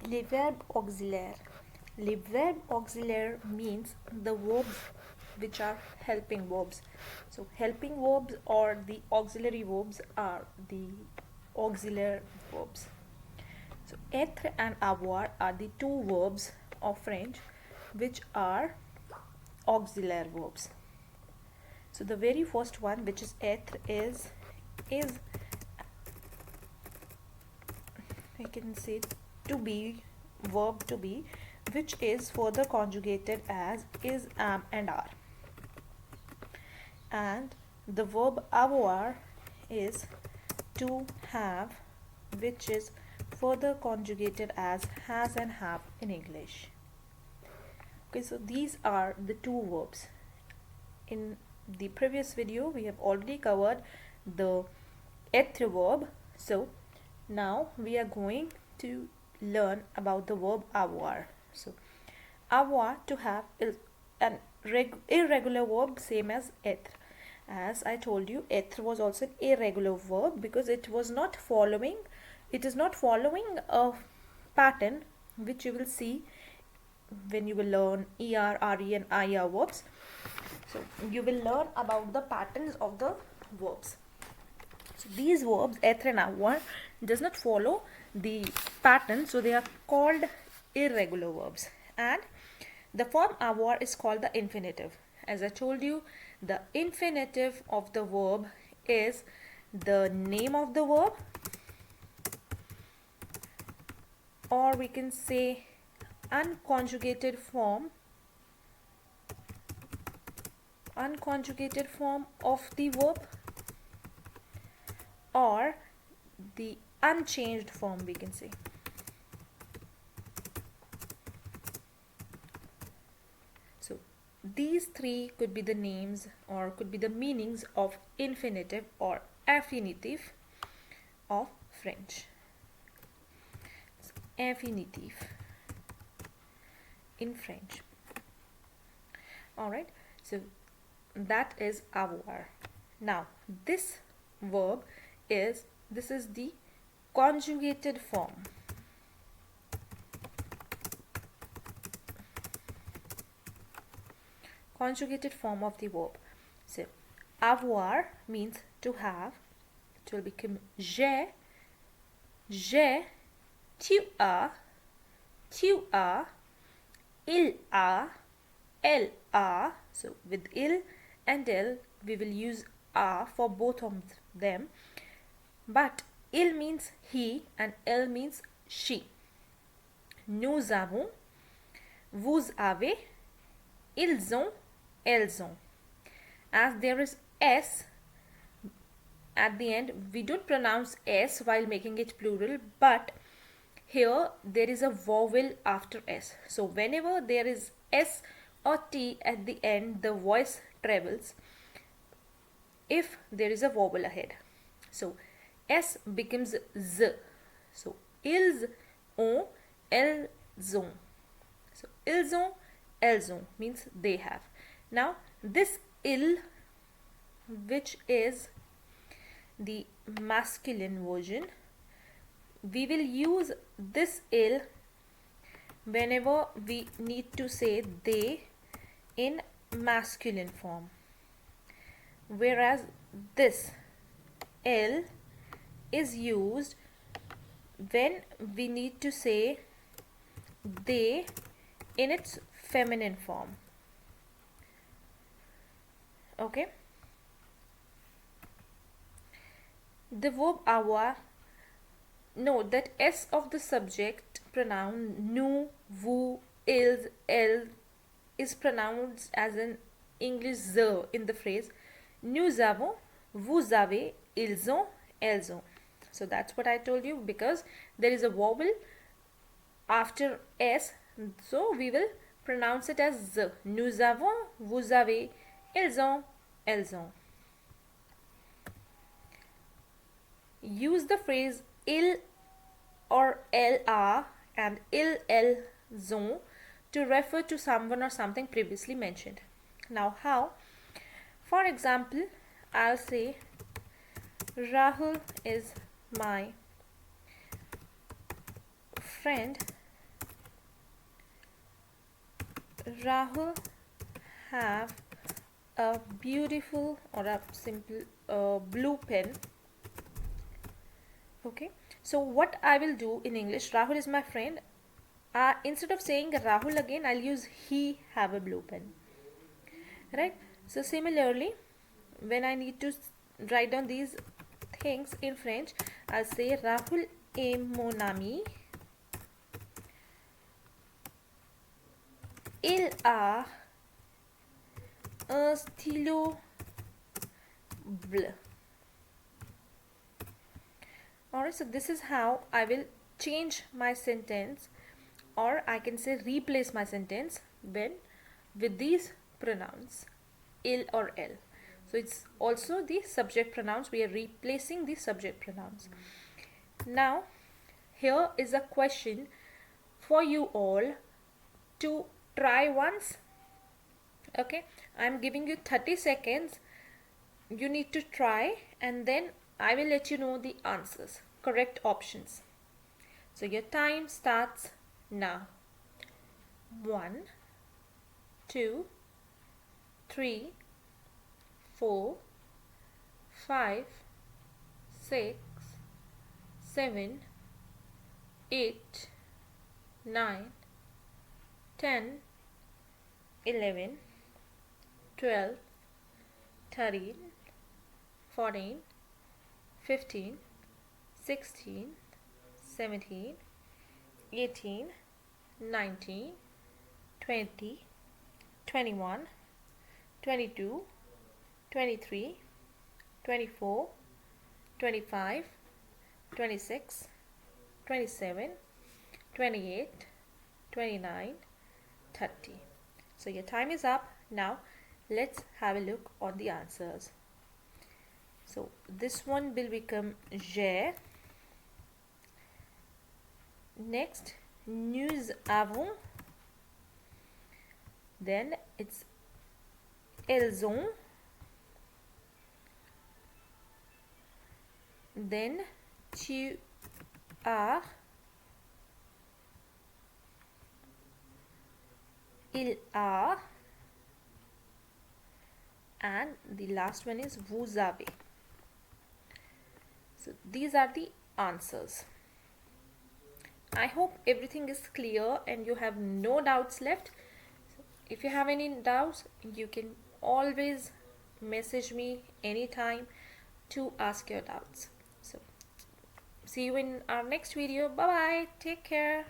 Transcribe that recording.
Les verbes auxiliaires. Les verbes auxiliaires means the verbs which are helping verbs. So helping verbs or the auxiliary verbs are the auxiliary verbs. So être and avoir are the two verbs of French which are auxiliary verbs. So the very first one, which is être, is I can say to be, verb to be, which is further conjugated as is, am and are. And the verb avoir is to have, which is further conjugated as has and have in English. Okay, so these are the two verbs. In the previous video we have already covered the être verb, so now we are going to learn about the verb avoir. So avoir, to have, is an irregular verb, same as être. As I told you, être was also an irregular verb because it is not following a pattern which you will see when you will learn er, re and ir verbs. So you will learn about the patterns of the verbs. So these verbs, être and avoir, does not follow the pattern, so they are called irregular verbs. And the form avoir is called the infinitive. As I told you, the infinitive of the verb is the name of the verb, or we can say unconjugated form of the verb, or the unchanged form, we can say. So these three could be the names or could be the meanings of infinitive or affinitive of French. So, affinitive in French. Alright, so that is avoir. Now this verb is the conjugated form. Conjugated form of the verb. So avoir means to have. It will become j'ai, tu as, il a, elle a. So with il and elle we will use a for both of them, but il means he and elle means she. Nous avons, vous avez, ils ont, elles ont. As there is s at the end, we don't pronounce s while making it plural, but here there is a vowel after s. So whenever there is s or t at the end, the voice travels if there is a vowel ahead. So s becomes z. So ils ont, elles ont. So ils ont, elles ont means they have. Now this il, which is the masculine version, we will use this il whenever we need to say they in masculine form, whereas this il is used when we need to say they in its feminine form. Okay, the verb avoir, note that s of the subject pronoun nous, vous, ils, elles is pronounced as an English z in the phrase nous avons, vous avez, ils ont, elles ont. So that's what I told you, because there is a vowel after s, so we will pronounce it as z. Nous avons, vous avez, ils ont, elles ont. Use the phrase il or elle a and il, elles ont to refer to someone or something previously mentioned. Now how? For example, I'll say Rahul is my friend Rahul have a beautiful or a simple blue pen. Okay, so what I will do in English, Rahul is my friend. Instead of saying Rahul again, I'll use he have a blue pen. Right? So similarly, when I need to write down these things in French, I'll say Rahul est mon ami. Il a un stylo bleu. Alright, so this is how I will change my sentence, or I can say replace my sentence when with these pronouns il or el. So it's also the subject pronouns. We are replacing the subject pronouns. Now here is a question for you all to try once. Okay, I'm giving you 30 seconds. You need to try, and then I will let you know the answers, correct options. So your time starts now. 1, 2, 3, 4, 5, 6, 7, 8, 9, 10, 11, 12, 13, 14, 15, 16, 17, 18, 19, 20, 21, 22, 23, 24, 25, 26, 27, 28, 29, 30. So your time is up. Now let's have a look on the answers. So this one will become j'ai. Next, nous avons. Then it's elles ont. Then tu as. Il a. And the last one is vous avez. So these are the answers. I hope everything is clear and you have no doubts left. So if you have any doubts, you can always message me anytime to ask your doubts. So see you in our next video. Bye bye. Take care.